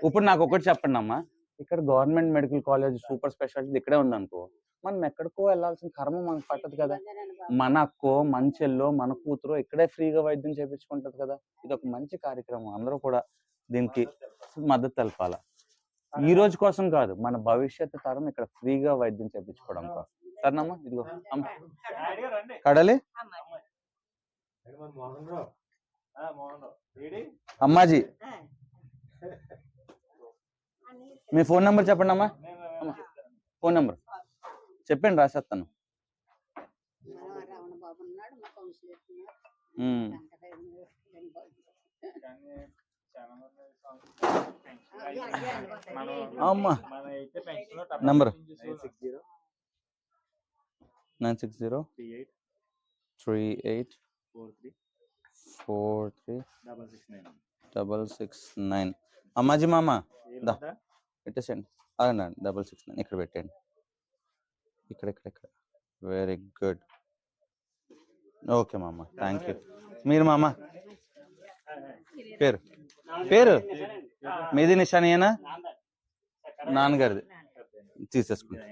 ఇప్పుడు నాకు ఒకటి చెప్పండి అమ్మా, ఇక్కడ government medical college super speciality ఇక్కడే ఉందనుకో, మనం ఎక్కడికో వెళ్ళాల్సిన కర్మ మనకు పట్టదు కదా. మన అక్కో మన చెల్లో మన కూతురు ఇక్కడే ఫ్రీగా వైద్యం చేయించుకుంటది కదా. ఇది ఒక మంచి కార్యక్రమం, అందరూ కూడా దీనికి మద్దతు తెలపాల. ఈ రోజు కోసం కాదు, మన భవిష్యత్తు తరం ఇక్కడ ఫ్రీగా వైద్యం చేయించుకోవడం కోసం. సరేనమ్మా, ఇదిగో అమ్మ కడలి అమ్మాజీ, మీ ఫోన్ నెంబర్ చెప్పండి అమ్మా. ఫోన్ నెంబర్ చెప్పండి, రాసేస్తాను. అమ్మా నంబర్ 9603843669. అమ్మాజీ మామ పెట్టేసండి, 669 ఇక్కడ పెట్టండి. ఇక్కడ వెరీ గుడ్. ఓకే మామ, థ్యాంక్ యూ. మీరు మామ పేరు పేరు మీది నిషానియేనా? నాన్నగారిది తీసేసుకుంటా.